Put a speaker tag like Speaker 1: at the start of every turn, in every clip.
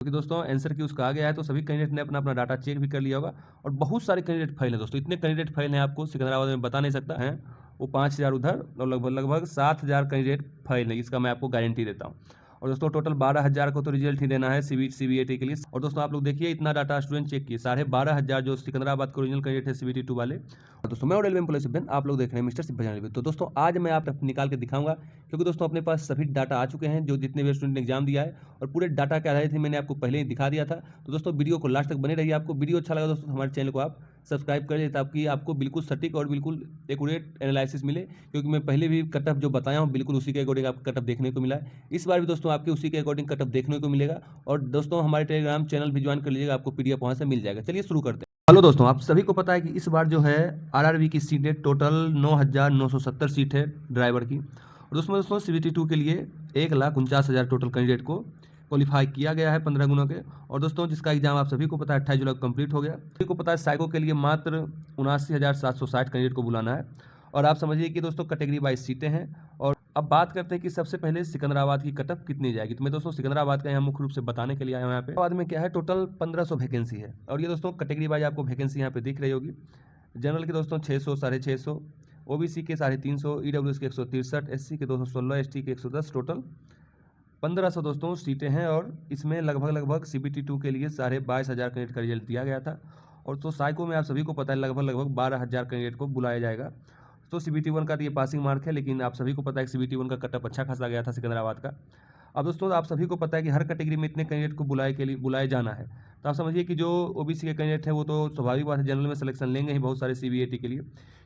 Speaker 1: क्योंकि दोस्तों आंसर की उसका आ गया है तो सभी कैंडिडेट ने अपना अपना डाटा चेक भी कर लिया होगा और बहुत सारे कैंडिडेट फेल हैं दोस्तों। इतने कैंडिडेट फेल हैं आपको सिकंदराबाद में बता नहीं सकता हैं। वो 5,000 उधर और लगभग लगभग 7,000 कैंडिडेट फेल हैं, इसका मैं आपको गारंटी देता हूँ। और दोस्तों टोटल 12,000 को तो रिजल्ट ही देना है सीबीएटी के लिए। और दोस्तों आप लोग देखिए इतना डाटा स्टूडेंट चेक किए 12,500 जो सिकंदराबाद के ओरिजिनल कैंडिडेट है सीबीटी 2 वाले। और दोस्तों मैं रेलवे एम्प्लॉय सिब्बन, आप लोग देख रहे हैं मिस्टर सिब्बन। तो दोस्तों आज मैं आप निकाल के दिखाऊंगा क्योंकि दोस्तों अपने पास सभी डाटा आ चुके हैं जो जितने भी स्टूडेंट ने एग्जाम दिया है और पूरे डाटा के आधारित ही मैंने आपको पहले ही दिखा दिया था। तो दोस्तों वीडियो को लास्ट तक बने रहिए। आपको वीडियो अच्छा लगा दोस्तों हमारे चैनल को आप सब्सक्राइब कर लीजिए ताकि आपको बिल्कुल सटीक और बिल्कुल एक्यूरेट एनालिसिस मिले, क्योंकि मैं पहले भी कटअप जो बताया हूँ बिल्कुल उसी के अकॉर्डिंग आपको कटअप देखने को मिला है। इस बार भी दोस्तों आपके उसी के अकॉर्डिंग कटअप देखने को मिलेगा। और दोस्तों हमारे टेलीग्राम चैनल भी ज्वाइन कर लीजिएगा, आपको पीडीएफ वहाँ से मिल जाएगा। चलिए शुरू करते हैं। हेलो दोस्तों, आप सभी को पता है कि इस बार जो है आरआरबी की सीटें टोटल 9,970 सीट है ड्राइवर की। और दोस्तों सीबीटी 2 के लिए 1,49,000 टोटल कैंडिडेट को क्वालिफाई किया गया है 15 गुणों के। और दोस्तों जिसका एग्जाम आप सभी को पता है 28 जुलाई को कंप्लीट हो गया। सभी को पता है साइको के लिए मात्र 79,760 कैंडिडेट को बुलाना है। और आप समझिए कि दोस्तों कैटेगरी वाइज सीटें हैं। और अब बात करते हैं कि सबसे पहले सिकंदराबाद की कटअप कितनी जाएगी। तो मैं दोस्तों सिकंदराबाद का यहाँ मुख्य रूप से बताने के लिए आया हूँ। यहाँ पे बाद में क्या है टोटल 1,500 वैकेंसी है। और ये दोस्तों कैटेगरी वाइज आपको वैकेंसी यहाँ पे दिख रही होगी। जनरल के दोस्तों 600, 650, ओबीसी के 350, ईडब्ल्यूएस के 163, एससी के 216, एसटी के 110, टोटल 1,500 दोस्तों सीटें हैं। और इसमें लगभग सीबीटी 2 के लिए 22,500 कैंडिडेट का रिजल्ट दिया गया था। और तो साइको में आप सभी को पता है लगभग 12,000 कैंडिडेट को बुलाया जाएगा। तो सीबीटी 1 का तो ये पासिंग मार्क है, लेकिन आप सभी को पता है कि सीबीटी 1 का कटअप अच्छा खासा गया था सिकंदराबाद का। अब दोस्तों आप सभी को पता है कि हर कैटेगरी में इतने कैंडिडेट को बुलाए जाना है। तो आप समझिए कि जो ओबीसी के कैंडिडेट हैं वो तो स्वाभाविक बात है जनरल में सिलेक्शन लेंगे ही बहुत सारे सीबीएटी के लिए,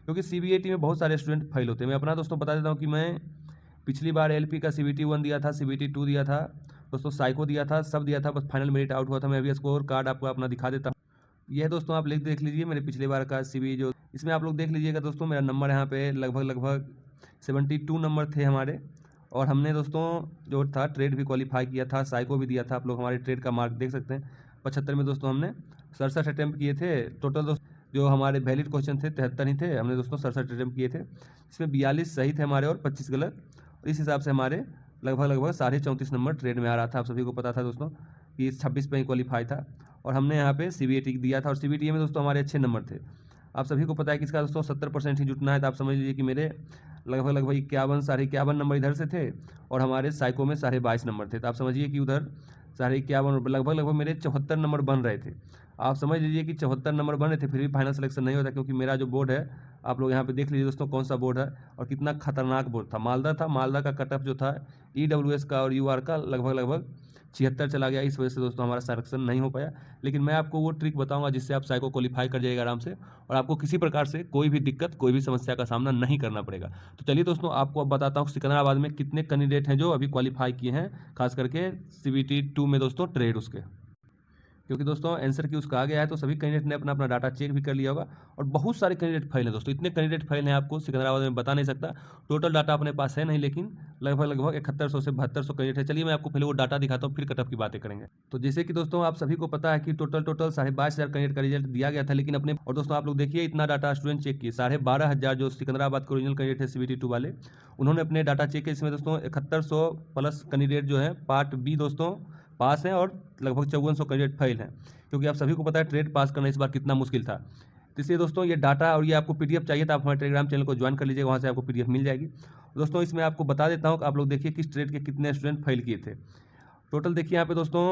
Speaker 1: क्योंकि सीबीएटी में बहुत सारे स्टूडेंट फेल होते हैं। मैं अपना दोस्तों बता देता हूँ कि मैं पिछली बार एलपी का सीबीटी 1 दिया था, सीबीटी 2 दिया था, दोस्तों साइको दिया था, सब दिया था, बस फाइनल मेरिट आउट हुआ था। मैं अभी स्कोर कार्ड आपको अपना दिखा देता हूँ। यह दोस्तों आप देख लीजिए मेरे पिछले बार का सीबी जो इसमें आप लोग देख लीजिएगा दोस्तों मेरा नंबर यहाँ पे लगभग 72 नंबर थे हमारे। और हमने दोस्तों जो था ट्रेड भी क्वालिफाई किया था, साइको भी दिया था। आप लोग हमारे ट्रेड का मार्क देख सकते हैं। 75 में दोस्तों हमने 67 अटैम्प्ट किए थे टोटल। दोस्तों जो हमारे वैलिड क्वेश्चन थे 73 ही थे, हमने दोस्तों 67 अटैम्प्ट किए थे। इसमें 42 सही थे हमारे और 25 गलत। और इस हिसाब से हमारे लगभग 34.5 नंबर ट्रेड में आ रहा था। आप सभी को पता था दोस्तों कि 26 पे ही क्वालिफाई था। और हमने यहाँ पे सीबीएटी दिया था और सीबीटी में दोस्तों हमारे अच्छे नंबर थे। आप सभी को पता है कि इसका दोस्तों 70% ही जुटना है। तो आप समझ लीजिए कि मेरे लगभग 51 नंबर इधर से थे और हमारे साइको में 22.5 नंबर थे। तो आप समझिए कि उधर 51 लगभग मेरे 74 नंबर बन रहे थे। आप समझ लीजिए कि 74 नंबर बन रहे थे, फिर भी फाइनल सिलेक्शन नहीं होता, क्योंकि मेरा जो बोर्ड है आप लोग यहाँ पे देख लीजिए दोस्तों कौन सा बोर्ड है और कितना खतरनाक बोर्ड था। मालदा का कटअप जो था ईडब्ल्यूएस का और यूआर का लगभग 76 चला गया। इस वजह से दोस्तों हमारा सिलेक्शन नहीं हो पाया। लेकिन मैं आपको वो ट्रिक बताऊंगा जिससे आप साइको क्वालिफाई कर जाइएगा आराम से और आपको किसी प्रकार से कोई भी दिक्कत कोई भी समस्या का सामना नहीं करना पड़ेगा। तो चलिए दोस्तों आपको अब बताता हूँ सिकंदराबाद में कितने कैंडिडेट हैं जो अभी क्वालिफाई किए हैं, खास करके सीबीटी 2 में दोस्तों ट्रेड उसके। क्योंकि दोस्तों आंसर की उसका आ गया है तो सभी कैंडिडेट ने अपना अपना डाटा चेक भी कर लिया होगा और बहुत सारे कैंडिडेट फेल हैं दोस्तों। इतने कैंडिडेट फेल हैं आपको सिकंदराबाद में बता नहीं सकता। टोटल डाटा अपने पास है नहीं, लेकिन लगभग 7100 से 7200 कैंडिडेट है। चलिए मैं आपको पहले वो डाटा दिखाता हूँ, फिर कटअप की बातें करेंगे। तो जैसे कि दोस्तों आप सभी को पता है कि टोटल 22,500 कैंडिडेट का रिजल्ट दिया गया था, लेकिन अपने और दोस्तों आप लोग देखिए इतना डाटा स्टूडेंट चेक किए 12,500 जो सिकंदराबाद के ओरिजिनल कैंडिडेट है सीबीटी 2 वाले, उन्होंने अपने डाटा चेक किए। इसमें दोस्तों 7100 प्लस कैंडिडेट जो है पार्ट बी दोस्तों पास हैं और लगभग 5400 कैंडिडेट फेल हैं, क्योंकि आप सभी को पता है ट्रेड पास करना इस बार कितना मुश्किल था। तो इसलिए दोस्तों ये डाटा और ये आपको पीडीएफ चाहिए तो आप हमारे टेलीग्राम चैनल को ज्वाइन कर लीजिएगा, वहाँ से आपको पीडीएफ मिल जाएगी। दोस्तों इसमें आपको बता देता हूँ कि आप लोग देखिए किस ट्रेड के कितने स्टूडेंट फेल किए थे। टोटल देखिए यहाँ पे दोस्तों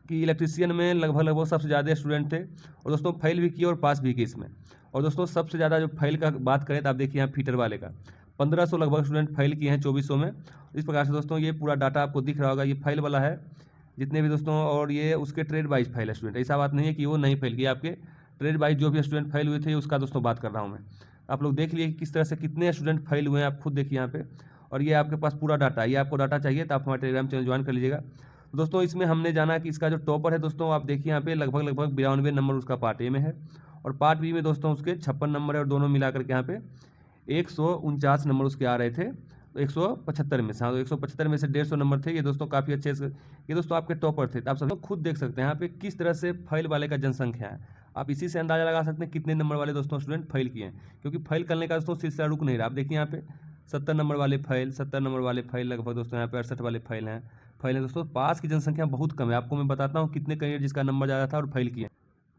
Speaker 1: कि इलेक्ट्रीशियन में लगभग सबसे ज़्यादा स्टूडेंट थे और दोस्तों फेल भी किए और पास भी किए इसमें। और दोस्तों सबसे ज़्यादा जो फेल का बात करें तो आप देखिए यहाँ फीटर वाले का 1500 लगभग स्टूडेंट फेल किए हैं 2400 में। इस प्रकार से दोस्तों ये पूरा डाटा आपको दिख रहा होगा, ये फेल वाला है जितने भी दोस्तों, और ये उसके ट्रेड वाइज फेल है स्टूडेंट। ऐसा बात नहीं है कि वो नहीं फेल किया, आपके ट्रेड वाइज जो भी स्टूडेंट फेल हुए थे उसका दोस्तों बात कर रहा हूँ मैं। आप लोग देख लिए किस तरह से कितने स्टूडेंट फेल हुए हैं, आप खुद देखिए यहाँ पे। और ये आपके पास पूरा डाटा है, ये आपको डाटा चाहिए तो आप हमारे टेलीग्राम चैनल ज्वाइन कर लीजिएगा। दोस्तों इसमें हमने जाना कि इसका जो टॉपर है दोस्तों आप देखिए यहाँ पे लगभग 92 नंबर उसका पार्ट ए में है और पार्ट बी में दोस्तों उसके 56 नंबर है और दोनों मिलाकर के यहाँ पे 149 नंबर उसके आ रहे थे। 175 में से, हाँ, तो 175 में से 150 नंबर थे। ये दोस्तों काफ़ी अच्छे, ये दोस्तों आपके टॉपर थे। तो आप सब लोग खुद देख सकते हैं यहाँ पे किस तरह से फेल वाले का जनसंख्या है। आप इसी से अंदाजा लगा सकते हैं कितने नंबर वाले दोस्तों स्टूडेंट फेल किए हैं, क्योंकि फेल करने का दोस्तों सिलसिला रुक नहीं रहा। आप देखिए यहाँ पे 70 नंबर वाले फेल, 70 नंबर वाले फेल, लगभग दोस्तों यहाँ पे 68 वाले फेल हैं, फेल हैं दोस्तों। पास की जनसंख्या बहुत कम है। आपको मैं बताता हूँ कितने कैंडिडेट जिसका नंबर ज़्यादा था और फेल किए।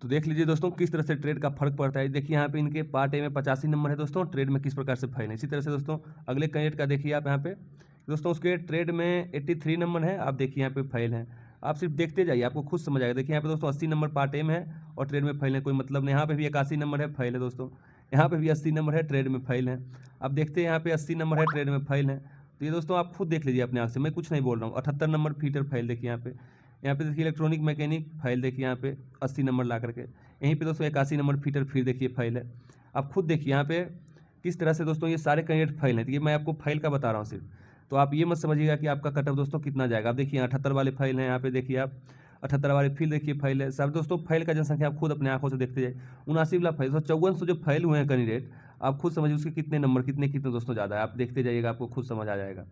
Speaker 1: तो देख लीजिए दोस्तों किस तरह से ट्रेड का फर्क पड़ता है। देखिए यहाँ पे इनके पार्ट ए में 85 नंबर है दोस्तों, ट्रेड में किस प्रकार से फेल है। इसी तरह से दोस्तों अगले कैंडिडेट का देखिए आप यहाँ पे दोस्तों, उसके ट्रेड में 83 नंबर है, आप देखिए यहाँ पे फेल है। आप सिर्फ देखते जाइए, आपको खुद समझ आएगा। देखिए यहाँ पे दोस्तों 80 नंबर पार्ट ए में है और ट्रेड में फेल है, कोई मतलब नहीं। यहाँ पे भी 81 नंबर है, फेल है दोस्तों। यहाँ पे भी 80 नंबर है, ट्रेड में फेल है। आप देखते हैं यहाँ पे 80 नंबर है, ट्रेड में फेल है। तो ये दोस्तों आप खुद देख लीजिए अपने आँख से, मैं कुछ नहीं बोल रहा हूँ। 78 नंबर फीटर फेल, देखिए यहाँ पे देखिए इलेक्ट्रॉनिक मैकेनिक फाइल, देखिए यहाँ पे 80 नंबर ला करके। यहीं पे दोस्तों 81 नंबर फीटर फिर देखिए फाइल है। आप खुद देखिए यहाँ पे किस तरह से दोस्तों ये सारे कैंडिडेट फाइल हैं। तो ये मैं आपको फाइल का बता रहा हूँ सिर्फ, तो आप ये मत समझिएगा कि आपका कट ऑफ दोस्तों कितना जाएगा। आप देखिए 78 वाले फाइल हैं, यहाँ पे देखिए आप 78 वाले फिर देखिए फाइल है। सब दोस्तों फाइल का जनसंख्या आप खुद अपने आंखों से देखते जाए। 79 वाला फाइल, 5400 जो फाइल हुए हैं कैंडिडेट, आप खुद समझिए उसके कितने नंबर कितने दोस्तों ज़्यादा है। आप देखते जाइएगा, आपको खुद समझ आ जाएगा।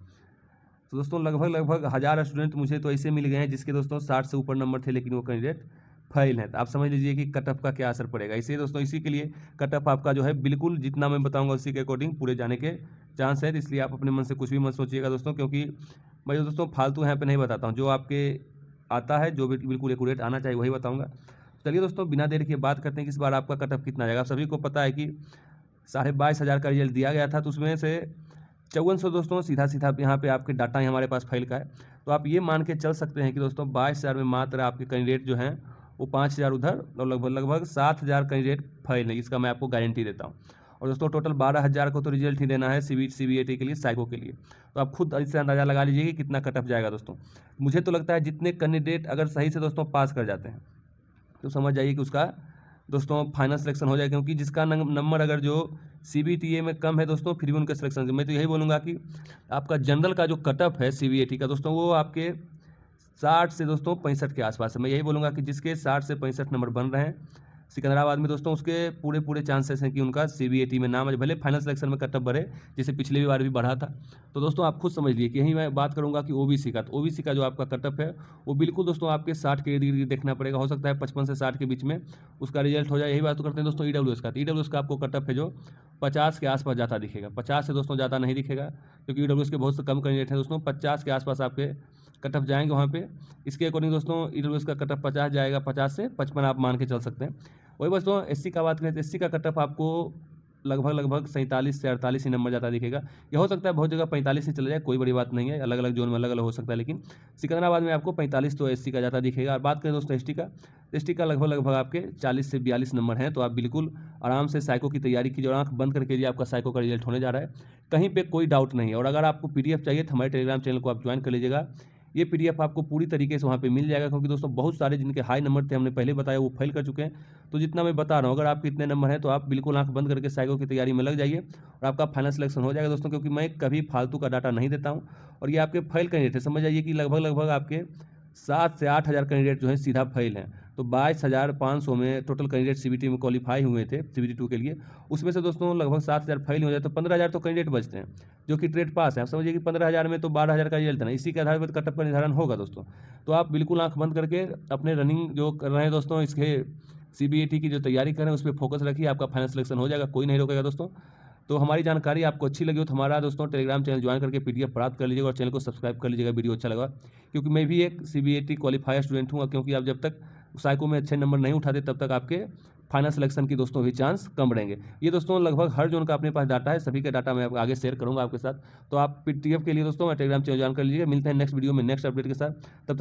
Speaker 1: तो दोस्तों लगभग 1000 स्टूडेंट मुझे तो ऐसे मिल गए हैं जिसके दोस्तों 60 से ऊपर नंबर थे, लेकिन वो कैंडिडेट फेल हैं। तो आप समझ लीजिए कि कट ऑफ का क्या असर पड़ेगा। इसलिए दोस्तों इसी के लिए कट ऑफ आपका जो है बिल्कुल जितना मैं बताऊंगा उसी के अकॉर्डिंग पूरे जाने के चांस है। इसलिए आप अपने मन से कुछ भी मत सोचिएगा दोस्तों, क्योंकि मैं दोस्तों फालतू यहाँ पे नहीं बताता हूँ। जो आपके आता है, जो बिल्कुल एक्यूरेट आना चाहिए वही बताऊँगा। चलिए दोस्तों बिना देर के बात करते हैं कि इस बार आपका कट ऑफ कितना जाएगा। आप सभी को पता है कि 22,500 का रिजल्ट दिया गया था, तो उसमें से 5400 दोस्तों सीधा यहाँ पे आपके डाटा ही हमारे पास फाइल का है। तो आप ये मान के चल सकते हैं कि दोस्तों 22,000 में मात्र आपके कैंडिडेट जो हैं वो 5,000 उधर और लगभग 7,000 कैंडिडेट फाइल है, इसका मैं आपको गारंटी देता हूँ। और दोस्तों टोटल 12,000 को तो रिजल्ट ही देना है CBET के लिए, साइको के लिए। तो आप खुद इससे अंदाज़ा लगा लीजिए कि कितना कट ऑफ जाएगा दोस्तों। मुझे तो लगता है जितने कैंडिडेट अगर सही से दोस्तों पास कर जाते हैं तो समझ जाइए कि उसका दोस्तों फाइनल सिलेक्शन हो जाए। क्योंकि जिसका नंबर अगर जो CBTA में कम है दोस्तों, फिर भी उनका सिलेक्शन, मैं तो यही बोलूँगा कि आपका जनरल का जो कट ऑफ है CBET का दोस्तों, वो आपके 60 से दोस्तों 65 के आसपास है। मैं यही बोलूँगा कि जिसके 60 से 65 नंबर बन रहे हैं सिकंदराबाद में दोस्तों, उसके पूरे चांसेस हैं कि उनका CBET में नाम है, भले फाइनल सिलेक्शन में कट ऑफ बढ़े जैसे पिछली बार भी बढ़ा था। तो दोस्तों आप खुद समझ लीजिए कि यही मैं बात करूंगा कि OBC का, तो OBC का जो आपका कट ऑफ है वो बिल्कुल दोस्तों आपके 60 के इर्द गिर्द देखना पड़ेगा। हो सकता है 55 से 60 के बीच में उसका रिजल्ट हो जाए। यही बात तो करते हैं दोस्तों EWS का। तो EWS का आपको कट ऑफ है जो 50 के आसपास ज़्यादा दिखेगा, 50 से दोस्तों ज़्यादा नहीं दिखेगा, क्योंकि EWS के बहुत से कम कैंडिडेट हैं दोस्तों। 50 के आसपास आपके कट ऑफ जाएंगे वहाँ पे। इसके अकॉर्डिंग दोस्तों EWS का कट ऑफ 50 जाएगा, 50 से 55 आप मान के चल सकते हैं। वही दोस्तों SC का बात करें तो SC का कट ऑफ आपको लगभग 47 से 48 ही नंबर ज़्यादा दिखेगा। ये हो सकता है बहुत जगह 45 ही चला जाए, कोई बड़ी बात नहीं है, अलग अलग जोन में अलग अलग हो सकता है, लेकिन सिकंदराबाद में आपको 45 तो SC का ज़्यादा दिखेगा। और बात करें दोस्तों ST का लगभग आपके 40 से 42 नंबर हैं। तो आप बिल्कुल आराम से साइको की तैयारी कीजिए और आँख बंद करके आपका साइको का रिजल्ट होने जा रहा है, कहीं पर कोई डाउट नहीं है। और अगर आपको PDF चाहिए तो हमारे टेलीग्राम चैनल को आप ज्वाइन कर लीजिएगा। ये PDF आपको पूरी तरीके से वहाँ पे मिल जाएगा, क्योंकि दोस्तों बहुत सारे जिनके हाई नंबर थे हमने पहले बताया वो फेल कर चुके हैं। तो जितना मैं बता रहा हूँ, अगर आपके इतने नंबर हैं तो आप बिल्कुल आंख बंद करके साइको की तैयारी में लग जाइए और आपका फाइनल सिलेक्शन हो जाएगा दोस्तों। क्योंकि मैं कभी फालतू का डाटा नहीं देता हूँ और ये आपके फेल कैंडिडेट है। समझ जाइए कि लगभग आपके 7 से 8 हज़ार कैंडिडेट जो हैं सीधा फेल हैं। तो 22,500 में टोटल कैंडिडेट CBT में क्वालिफाई हुए थे CBT 2 के लिए, उसमें से दोस्तों लगभग 7,000 फेल हो जाए तो 15,000 तो कैंडिडेट बचते हैं जो कि ट्रेड पास है। आप समझिए कि 15,000 में तो 12,000 का रिजल्ट है ना, इसी के आधार पर कट ऑफ का निर्धारण होगा दोस्तों। तो आप बिल्कुल आंख बंद करके अपने रनिंग जो कर रहे हैं दोस्तों, इसके CBET की जो तैयारी कर रहे हैं उस पर फोकस रखिए, आपका फाइनल सिलेक्शन हो जाएगा, कोई नहीं रोकेगा दोस्तों। तो हमारी जानकारी आपको अच्छी लगी हो तो हमारा दोस्तों टेलीग्राम चैनल ज्वाइन करके PDF प्राप्त कर लीजिएगा और चैनल को सब्सक्राइब कर लीजिएगा वीडियो अच्छा लगा, क्योंकि मैं भी एक CBET क्वालिफायर स्टूडेंट हूँ। क्योंकि आप जब तक साइको में अच्छे नंबर नहीं उठाते तब तक आपके फाइनल सिलेक्शन की दोस्तों भी चांस कम रहेंगे। ये दोस्तों लगभग हर जोन का अपने पास डाटा है, सभी का डाटा मैं आगे शेयर करूँगा आपके साथ। तो आप PDF के लिए दोस्तों टेलीग्राम चैनल ज्वाइन कर लीजिएगा। मिलते हैं नेक्स्ट वीडियो में नेक्स्ट अपडेट के साथ, तब तक